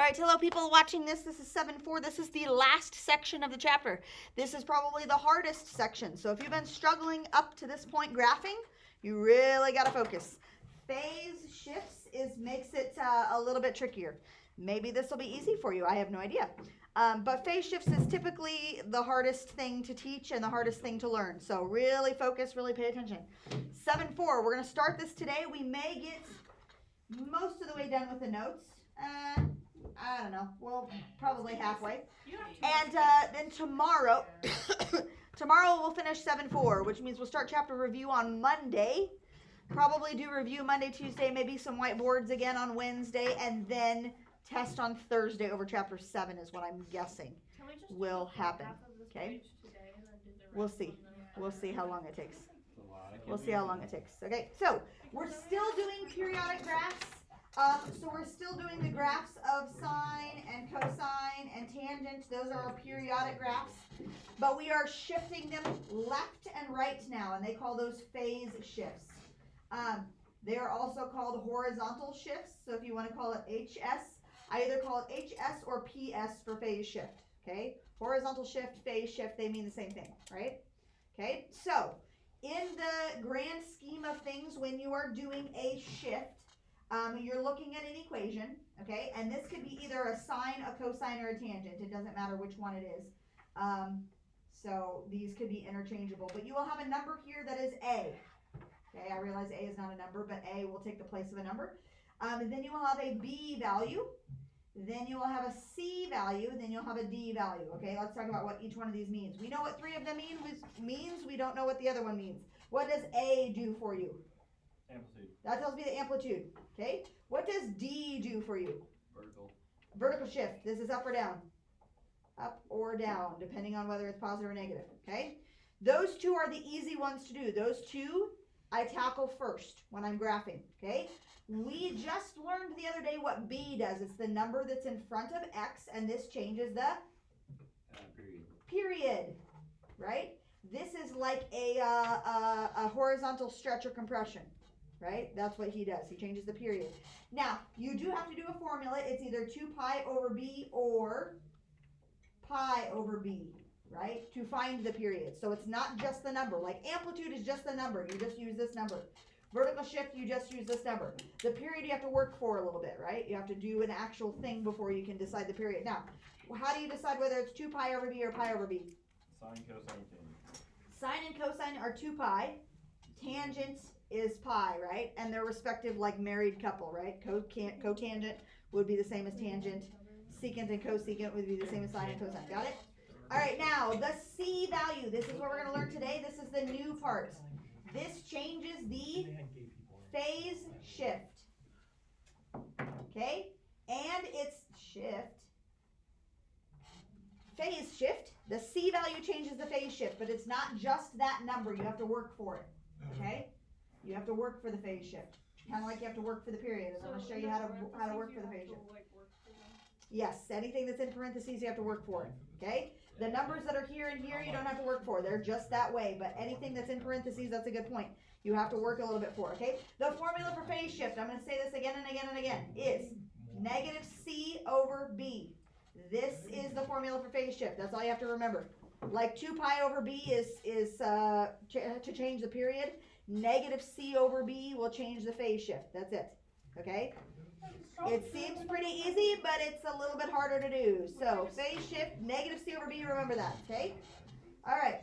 right, hello people watching this. This is 7-4. This is the last section of the chapter. This is probably the hardest section. So if you've been struggling up to this point graphing, you really got to focus. Phase shifts makes it a little bit trickier. Maybe this will be easy for you. I have no idea. But phase shifts is typically the hardest thing to teach and the hardest thing to learn. So really focus, really pay attention. 7-4, we're going to start this today. We may get most of the way done with the notes. I don't know. Well, probably halfway. And then tomorrow, tomorrow we'll finish 7-4, which means we'll start chapter review on Monday. Probably do review Monday, Tuesday, maybe some whiteboards again on Wednesday, and then test on Thursday over chapter 7 is what I'm guessing will happen. Okay? We'll see. We'll see how long it takes. We'll see how long it takes. Okay, so we're still doing periodic graphs. So we're still doing the graphs of sine and cosine and tangent. Those are our periodic graphs. But we are shifting them left and right now, and they call those phase shifts. They are also called horizontal shifts. So if you want to call it HS, I either call it HS or PS for phase shift. Okay, horizontal shift, phase shift, they mean the same thing, right? Okay, so in the grand scheme of things, when you are doing a shift, you're looking at an equation, okay? And this could be either a sine, a cosine, or a tangent. It doesn't matter which one it is. So these could be interchangeable. But you will have a number here that is A. Okay, I realize A is not a number, but A will take the place of a number. And then you will have a B value. Then you will have a C value. Then you'll have a D value. Okay, let's talk about what each one of these means. We know what three of them means. We don't know what the other one means. What does A do for you? Amplitude. That tells me the amplitude. Okay. What does D do for you? Vertical. Vertical shift. This is up or down. Up or down, depending on whether it's positive or negative. Okay. Those two are the easy ones to do. Those two I tackle first when I'm graphing. Okay. We just learned the other day what B does. It's the number that's in front of X, and this changes the period. Right. This is like a horizontal stretch or compression. Right? That's what he does. He changes the period. Now, you do have to do a formula. It's either 2 pi over b or pi over b, right? To find the period. So it's not just the number. Like amplitude is just the number. You just use this number. Vertical shift, you just use this number. The period you have to work for a little bit, right? You have to do an actual thing before you can decide the period. Now, how do you decide whether it's 2 pi over b or pi over b? Sine, cosine, tangent. Sine and cosine are 2 pi. Tangent is pi, right? And they're respective like married couple, right? Cotangent would be the same as tangent. Secant and cosecant would be the same as sine and cosine. Got it? All right, now the C value. This is what we're going to learn today. This is the new part. This changes the phase shift. Okay? And it's phase shift. The C value changes the phase shift, but it's not just that number. You have to work for it. Okay? You have to work for the phase shift. Kind of like you have to work for the period. And I'm going to show you how to work for the phase shift. Yes, anything that's in parentheses, you have to work for it. Okay? The numbers that are here and here, you don't have to work for. They're just that way. But anything that's in parentheses, that's a good point. You have to work a little bit for. Okay? The formula for phase shift, I'm going to say this again and again and again, is negative C over B. This is the formula for phase shift. That's all you have to remember. Like 2 pi over B is to change the period. Negative C over B will change the phase shift. That's it. Okay? It seems pretty easy, but it's a little bit harder to do. So phase shift, negative C over B, remember that. Okay? All right.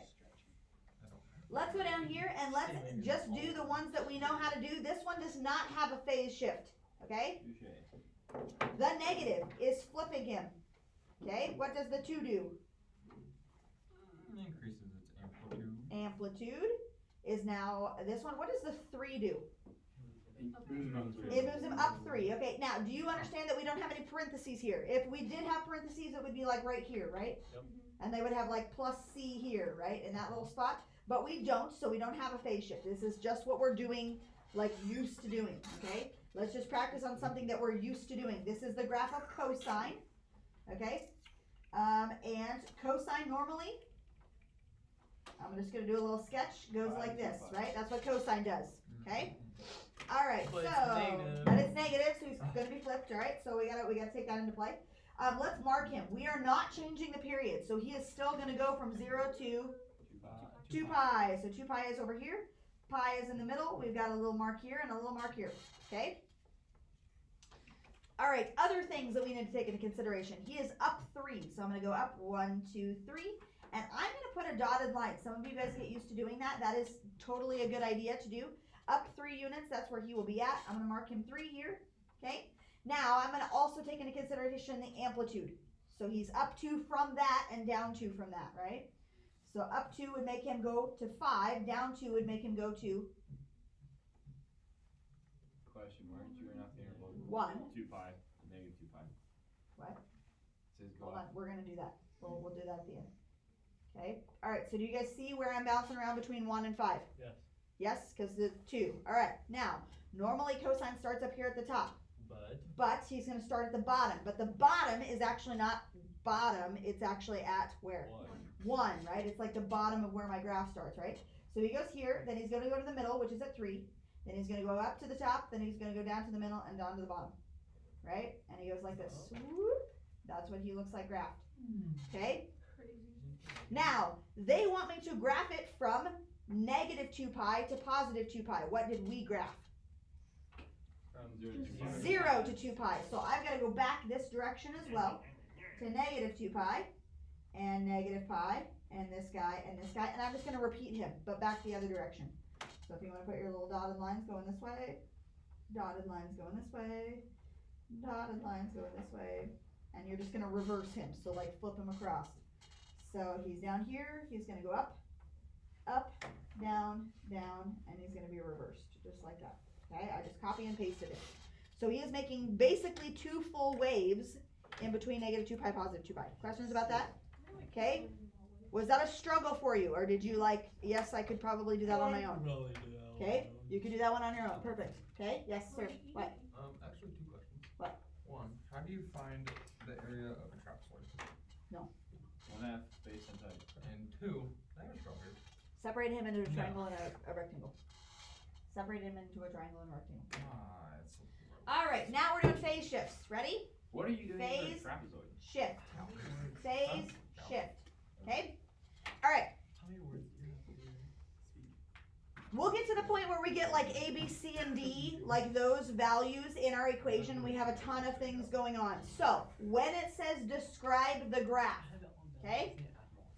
Let's go down here and let's just do the ones that we know how to do. This one does not have a phase shift. Okay? The negative is flipping him. Okay? What does the 2 do? Increases its amplitude. Amplitude is now this one. What does the 3 do? It moves him up 3. Okay, now do you understand that we don't have any parentheses here? If we did have parentheses, it would be like right here, right? Yep. And they would have like plus C here, right? In that little spot. But we don't, so we don't have a phase shift. This is just what we're doing, like used to doing, okay? Let's just practice on something that we're used to doing. This is the graph of cosine, okay? And cosine normally, I'm just going to do a little sketch, goes like this, right? That's what cosine does, okay? All right, But so it's negative. but it's negative, so he's going to be flipped. All right, so we gotta take that into play. Let's mark him. We are not changing the period, so he is still going to go from 0 to 2 pi. So 2 pi is over here. Pi is in the middle. We've got a little mark here and a little mark here. Okay. All right, other things that we need to take into consideration. He is up 3, so I'm going to go up 1, 2, 3, and I'm going to put a dotted line. Some of you guys get used to doing that. That is totally a good idea to do. Up 3 units, that's where he will be at. I'm going to mark him 3 here. Okay. Now I'm going to also take into consideration the amplitude. So he's up 2 from that and down 2 from that, right? So up 2 would make him go to 5. Down 2 would make him go to Question, weren't you enough the interval? 1. 2 pi, negative 2 pi. What? It says go Hold up. on, we're going to do that. We'll do that at the end. Okay. All right, so do you guys see where I'm bouncing around between 1 and 5? Yes. Yes, because the 2. All right, now, normally cosine starts up here at the top. But he's going to start at the bottom. But the bottom is actually not bottom. It's actually at where? 1, right? It's like the bottom of where my graph starts, right? So he goes here. Then he's going to go to the middle, which is at 3. Then he's going to go up to the top. Then he's going to go down to the middle and down to the bottom, right? And he goes like this. Swoop. That's what he looks like graphed. Okay? Now, they want me to graph it from negative 2 pi to positive 2 pi. What did we graph? From 0 to 2 pi. So I've got to go back this direction as well to negative 2 pi and negative pi and this guy and this guy. And I'm just going to repeat him, but back the other direction. So if you want to put your little dotted lines going this way, dotted lines going this way, dotted lines going this way, and you're just going to reverse him. So like flip him across. So he's down here. He's going to go up, up, down, down, and he's going to be reversed just like that. Okay, I just copy and pasted it. So he is making basically 2 full waves in between negative 2 pi, positive 2 pi. Questions about that? Okay. Was that a struggle for you? Or did you like, yes, I could probably do that on my own? Okay, you could do that one on your own. Perfect. Okay, yes, sir. What? Actually 2 questions. What? 1, how do you find the area of a trapezoid? 1/2 base and height. And 2, I have a strawberry. Separate him into a triangle and a rectangle. Separate him into a triangle and a rectangle. It's All right, now we're doing phase shifts. Ready? What are you doing Phase. with a trapezoid? Shift. Phase shift. Okay? All right. How many words do you have to speak? We'll get to the point where we get like A, B, C, and D, like those values in our equation. We have a ton of things going on. So when it says describe the graph, okay,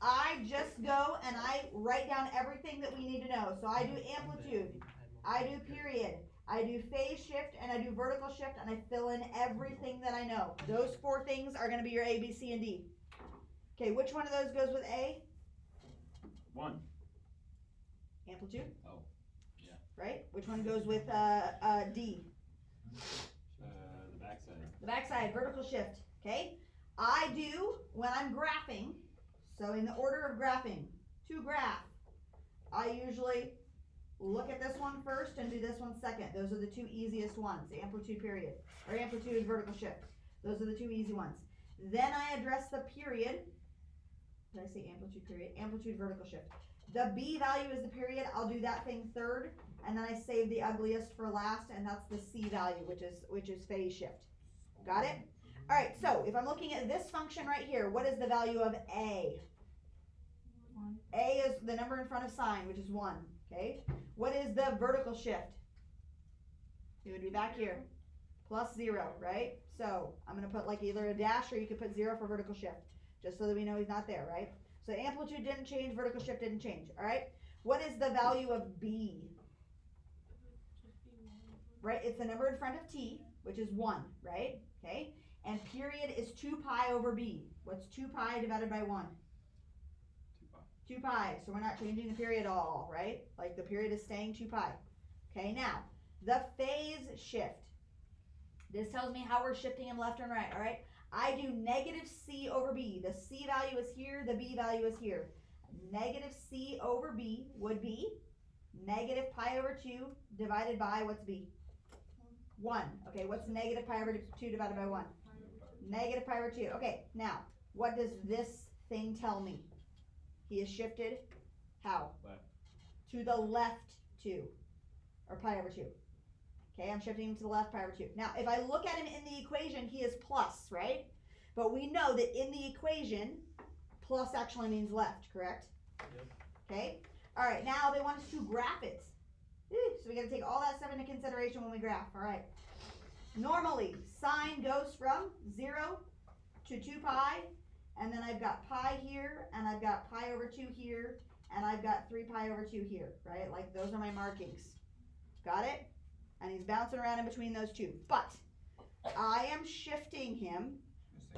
I just go and I write down everything that we need to know. So I do amplitude, I do period, I do phase shift, and I do vertical shift, and I fill in everything that I know. Those 4 things are going to be your A, B, C, and D. Okay, which one of those goes with A? 1. Amplitude. Oh, yeah. Right? Which one goes with D? The backside. The backside, vertical shift. Okay? I do, when I'm graphing, so in the order of graphing, to graph, I usually look at this one first and do this one second. Those are the 2 easiest ones, amplitude period, or amplitude vertical shift. Those are the 2 easy ones. Then I address the period. Did I say amplitude period? Amplitude vertical shift. The B value is the period. I'll do that thing third, and then I save the ugliest for last, and that's the C value, which is phase shift. Got it? All right, so if I'm looking at this function right here, what is the value of A? 1. A is the number in front of sine, which is 1, okay? What is the vertical shift? It would be back here, plus 0, right? So I'm going to put like either a dash or you could put 0 for vertical shift, just so that we know he's not there, right? So amplitude didn't change, vertical shift didn't change, all right? What is the value of B? Right, it's the number in front of T, which is 1, right? Okay, and period is 2 pi over B. What's 2 pi divided by 1? 2 pi. 2 pi, so we're not changing the period at all, right? Like the period is staying 2 pi. Okay, now, the phase shift. This tells me how we're shifting him left and right, all right? I do negative C over B. The C value is here, the B value is here. Negative C over B would be negative pi over 2 divided by, what's B? 1. Okay, what's negative pi over 2 divided by 1? Negative pi over 2. Okay, now, what does this thing tell me? He is shifted, how? Left. To the left 2, or pi over 2. Okay, I'm shifting him to the left pi over 2. Now, if I look at him in the equation, he is plus, right? But we know that in the equation, plus actually means left, correct? Yep. Okay? All right, now they want us to graph it. So we got to take all that stuff into consideration when we graph. All right. Normally, sine goes from 0 to 2 pi, and then I've got pi here, and I've got pi over 2 here, and I've got 3 pi over 2 here, right? Like those are my markings. Got it? And he's bouncing around in between those two. But I am shifting him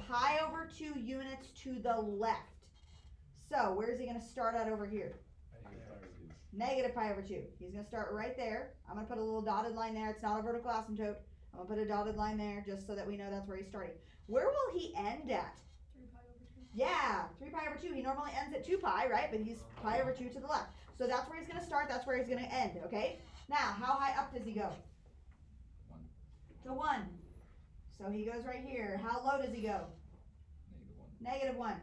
pi over 2 units to the left. So where is he going to start at over here? Negative pi over 2. He's going to start right there. I'm going to put a little dotted line there. It's not a vertical asymptote. I'm going to put a dotted line there just so that we know that's where he's starting. Where will he end at? 3 pi over 2. Yeah, 3 pi over 2. He normally ends at 2 pi, right? But he's pi over 2 to the left. So that's where he's going to start. That's where he's going to end, okay? Now, how high up does he go? 1. To 1. So he goes right here. How low does he go? -1. -1.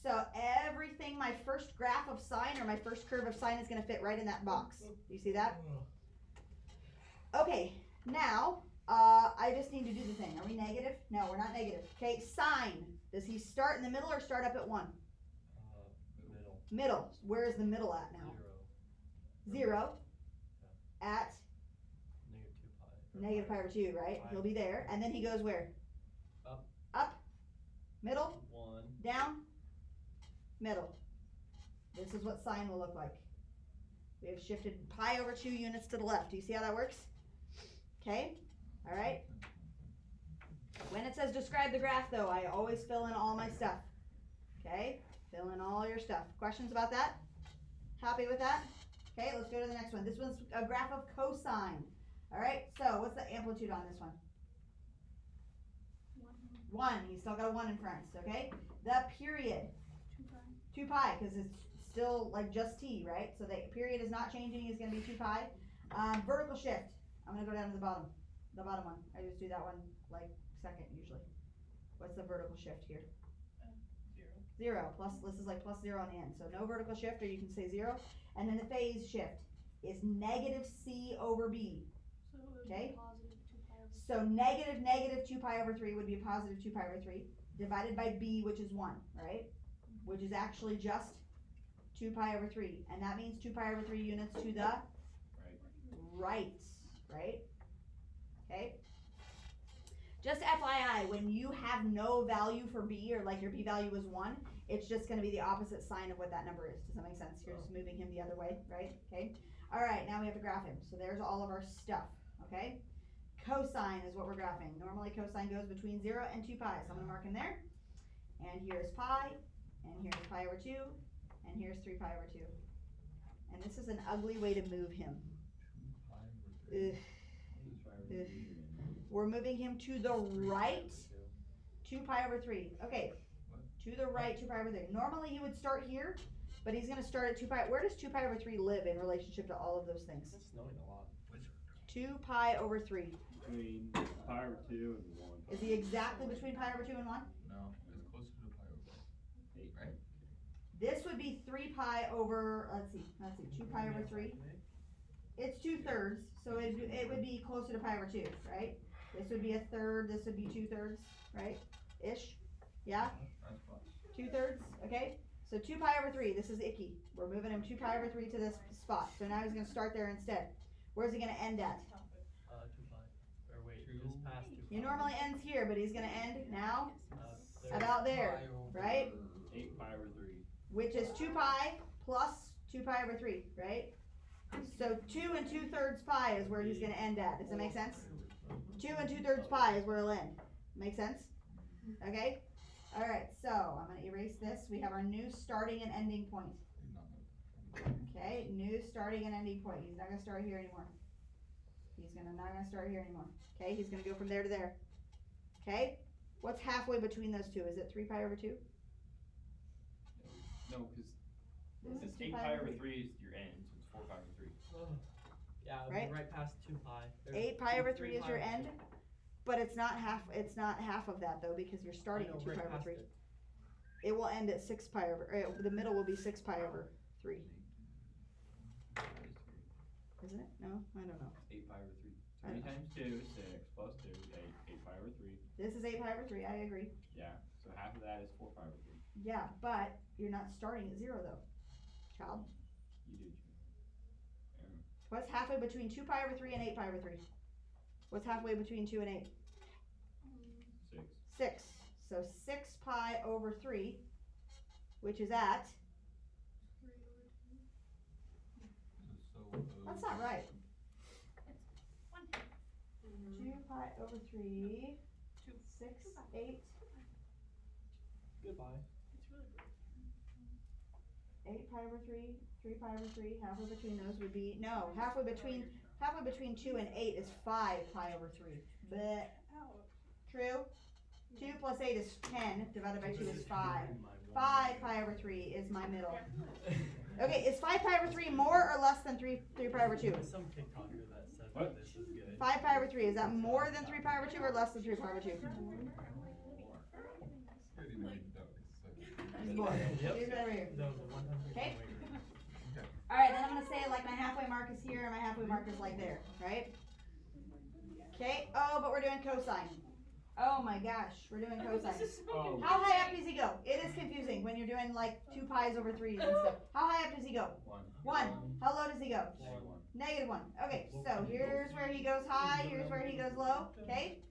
So everything, my first graph of sine or my first curve of sine is going to fit right in that box. Do you see that? Okay, now I just need to do the thing. Are we negative? No, we're not negative. Okay, sine. Does he start in the middle or start up at 1? Middle. Middle. Where is the middle at now? 0. 0 at -2 pi. -pi over 2, right? Pi. He'll be there. And then he goes where? Up. Up. Middle. 1. Down. Middle. This is what sine will look like. We have shifted pi over 2 units to the left. Do you see how that works? Okay. All right. When it says describe the graph, though, I always fill in all my stuff. Okay. Fill in all your stuff. Questions about that? Happy with that? Okay, let's go to the next one. This one's a graph of cosine. All right. So what's the amplitude on this one? 1. He's still got a 1 in front. Okay. The period. 2 pi. 2 pi, because it's still like just t, right? So the period is not changing. It's going to be 2 pi. Vertical shift. I'm going to go down to the bottom one. I just do that one like second usually. What's the vertical shift here? 0. 0. Plus, this is like plus 0 on the end. So no vertical shift, or you can say 0. And then the phase shift is negative c over b. So it would Okay. be positive 2 pi over 3. So negative 2 pi over 3 would be a positive 2 pi over 3 divided by b, which is 1, right? Which is actually just 2 pi over 3. And that means 2 pi over 3 units to the right, right? Okay? Just FYI, when you have no value for b, or like your b value is 1, it's just going to be the opposite sign of what that number is. Does that make sense? You're just moving him the other way, right? Okay? All right, now we have to graph him. So there's all of our stuff, okay? Cosine is what we're graphing. Normally cosine goes between 0 and 2 pi. So I'm going to mark him there. And here's pi, and here's pi over 2, and here's 3 pi over 2. And this is an ugly way to move him. Ugh. Ugh. We're moving him to the right, 2 pi over 3. Okay, to the right, 2 pi over 3. Normally he would start here, but he's going to start at 2 pi. Where does 2 pi over 3 live in relationship to all of those things? It's snowing a lot. 2 pi over 3. Between pi over 2 and 1. Is he exactly between pi over 2 and 1? No, it's closer to pi over 1. 8. Right? This would be 3 pi over, let's see, 2 pi over 3. It's 2/3, so it would be closer to pi over 2, right? This would be 1/3, this would be 2/3, right? Ish? Yeah? That's fine. 2/3, okay? So 2 pi over 3, this is icky. We're moving him 2 pi over 3 to this spot. So now he's going to start there instead. Where's he going to end at? 2 pi. Or wait, 2. just past 2 pi. He normally ends here, but he's going to end now There. about there, right? 8 pi over 3. Which is 2 pi plus 2 pi over 3, right? So 2 and 2/3 pi is where he's going to end at. Does that make sense? 2 and 2/3 pi is where he'll end. Make sense? Okay? All right, so I'm going to erase this. We have our new starting and ending point. Okay, new starting and ending point. He's not going to start here anymore. He's not going to start here anymore. Okay, he's going to go from there to there. Okay? What's halfway between those two? Is it 3 pi over 2? No, because This is 2 8 pi pi over over 3. 3 is your end, so it's 4 pi over 3. Yeah, it would Right? be right past 2 pi. There's 8 pi over 3 is pi your over end, 2. but it's not half of that though, because you're starting I know, at 2 right pi over past 3. it. It will end at 6 pi over, the middle will be 6 pi over 3. Isn't it? No? I don't know. 8 pi over 3. 3 times 2 is 6, plus 2 is 8, 8 pi over 3. This is 8 pi over 3, I agree. Yeah, so half of that is 4 pi over 3. Yeah, but you're not starting at 0 though, child. You do. What's halfway between 2 pi over 3 and 8 pi over 3? What's halfway between 2 and 8? 6. 6. So 6 pi over 3, which is at, that's not right. 2 pi over 3, 6, 8, Goodbye. 8 pi over 3, 3 pi over 3, halfway between those would be, no, halfway between 2 and 8 is 5 pi over 3. Bleh. True? 2 plus 8 is 10, divided by 2 is 5. 5 pi over 3 is my middle. Okay, is 5 pi over 3 more or less than 3 pi over 2? There's some TikToker that said What? that this is good. 5 pi over 3, is that more than 3 pi over 2 or less than 3 pi over 2? It's more. Yep. Here's it over here. That was a 100% Okay. weight room. Alright, then I'm going to say like my halfway mark is here and my halfway mark is like there, right? Okay, oh, but we're doing cosine. Oh my gosh, we're doing cosine. Oh. How high up does he go? It is confusing when you're doing like 2 pi's over 3's and stuff. How high up does he go? 1. 1. How low does he go? Negative 1. -1. Okay, so here's where he goes high, here's where he goes low, okay?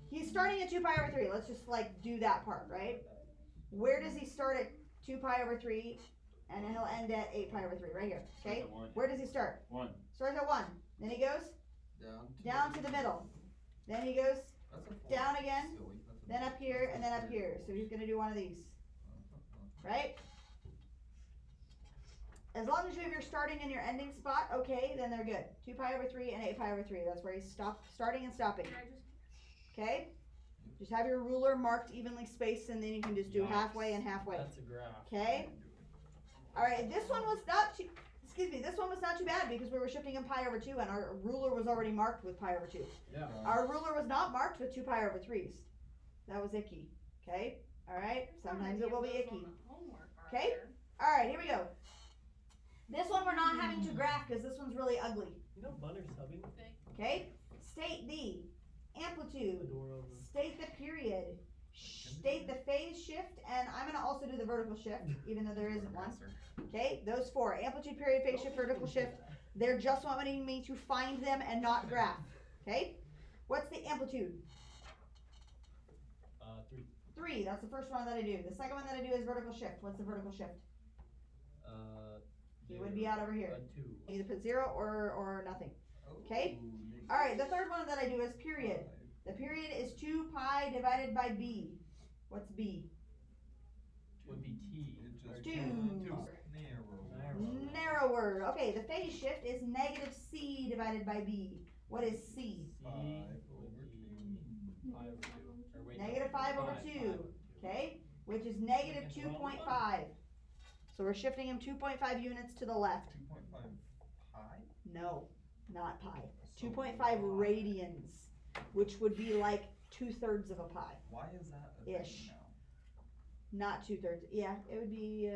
He's starting at 2 pi over 3. Let's just like do that part, right? Where does he start at 2 pi over 3 and then he'll end at 8 pi over 3 right here, okay? Starts at 1. Where does he start? 1. Starts at 1. Then he goes down to the middle. Then he goes down again, then up here, and then up here. So he's going to do one of these, right? As long as you have your starting and your ending spot, okay, then they're good. 2 pi over 3 and 8 pi over 3. That's where he's starting and stopping. Okay? Just have your ruler marked evenly spaced, and then you can just do halfway and halfway. That's a graph. Okay? Alright, this one was not too, this one was not too bad because we were shifting in pi over 2 and our ruler was already marked with pi over 2. Yeah. Our ruler was not marked with 2 pi over 3's. That was icky. Okay? Alright? Sometimes it will be icky. Okay? Alright, here we go. This one we're not having to graph because this one's really ugly. You know Bunner's subbing? Okay? State the amplitude. The door over. State the period. State the phase shift, and I'm going to also do the vertical shift, even though there isn't one. Okay, those 4. Amplitude, period, phase shift, vertical shift. They're just wanting me to find them and not graph. Okay? What's the amplitude? 3. 3. That's the first one that I do. The second one that I do is vertical shift. What's the vertical shift? He would be out over here. 2. Either put 0 or nothing. Okay? Alright, the third one that I do is period. The period is 2 pi divided by b. What's b? Would be T. It's Two. Narrow. Narrower. Okay, the phase shift is negative c divided by b. What is c? C would be 5 over 2. Or wait, Negative 5 over 2. Okay? Which is negative 2.5. So we're shifting him 2.5 units to the left. 2.5 pi? No, not pi. 2.5 radians, which would be like 2/3 of a pi. Why is that a Ish. thing now? Not 2/3. Yeah, it would be,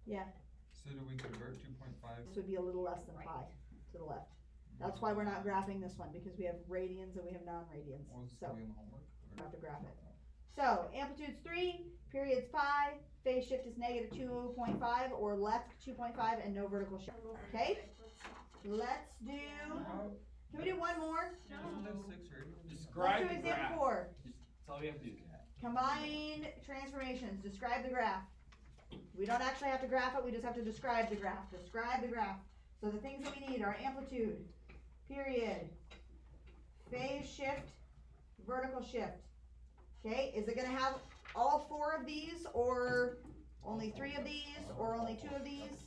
yeah, So do we convert 2.5? this would be a little less than pi to the left. That's why we're not graphing this one, because we have radians and we have non-radians. Or is it So, gonna be in the homework? we have to graph it. So, amplitude's 3, period's pi, phase shift is negative 2.5 or left 2.5 and no vertical shift. Okay? Let's do, can we do one more? Isn't there 6 radians? Let's Describe do the example graph. 4. That's all you have to do. Combined transformations. Describe the graph. We don't actually have to graph it, we just have to describe the graph. Describe the graph. So the things that we need are amplitude, period, phase shift, vertical shift. Okay, is it going to have all 4 of these, or only 3 of these, or only 2 of these?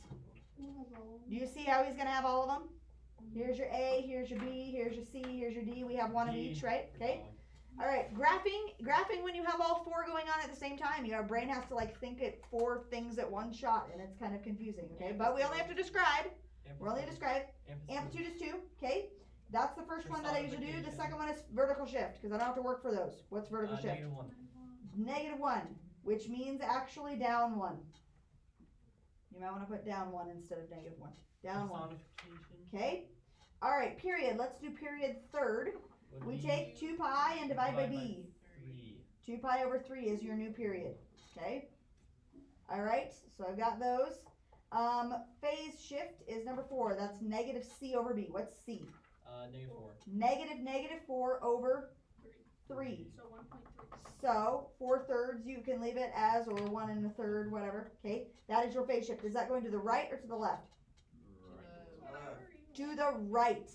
Do you see how he's going to have all of them? Here's your A, here's your B, here's your C, here's your D. We have one of each, right? Okay. All right, graphing when you have all 4 going on at the same time. Your brain has to like think at 4 things at one shot, and it's kind of confusing. Okay, but we only have to describe. We're only describe. Amplitude is 2. Okay, that's the first one that I usually do. The second one is vertical shift because I don't have to work for those. What's vertical shift? -1. -1, which means actually down 1. You might want to put down 1 instead of -1. Down 1. Personification. Okay. All right, period. Let's do period third. Would We be take 2 pi and divide by b. 3. 2 pi over 3 is your new period. Okay? All right, so I've got those. Phase shift is number 4. That's negative c over b. What's c? Negative 4. Negative 4 over 3. So 1.3. So 4/3, you can leave it as, or 1 1/3, whatever. Okay, that is your phase shift. Is that going to the right or to the left? To the right.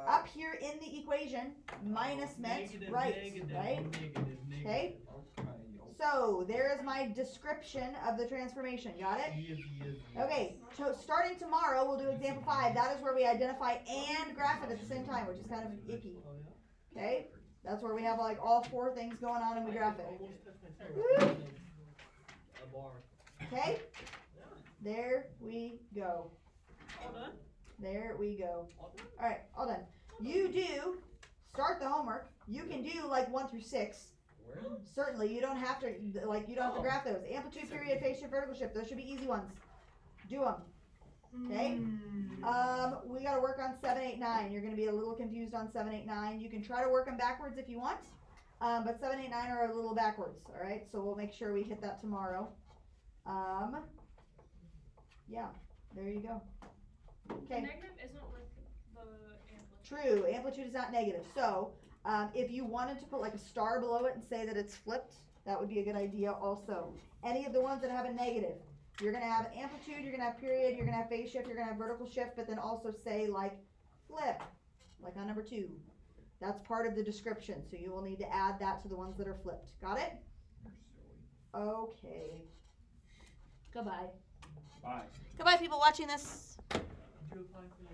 Up here in the equation, minus meant Negative, right, negative, right? negative, Okay. negative. So there is my description of the transformation. Got it? Yes, yes, yes. Okay, so starting tomorrow, we'll do example 5. That is where we identify and graph it at the same time, which is kind of icky. Oh, yeah? Okay, that's where we have like all 4 things going on and we graph it. Almost touched my toe. Woo! A bar. Okay, Yeah. there we go. All done? There we go. All done? All right, all done. You do start the homework. You can do like 1 through 6. Where? Certainly, you don't have to graph those. Amplitude, period, phase shift, vertical shift. Those should be easy ones. Do them. Okay. We got to work on 7, 8, 9. You're going to be a little confused on 7, 8, 9. You can try to work them backwards if you want, but 7, 8, 9 are a little backwards. All right, so we'll make sure we hit that tomorrow. Yeah, there you go. Okay. Negative isn't with the amplitude. True, amplitude is not negative. So if you wanted to put like a star below it and say that it's flipped, that would be a good idea also. Any of the ones that have a negative, you're going to have amplitude, you're going to have period, you're going to have phase shift, you're going to have vertical shift, but then also say like flip, like on number 2. That's part of the description, so you will need to add that to the ones that are flipped. Got it? You're silly. Okay. Goodbye. Bye. Goodbye, people watching this. Did you apply for the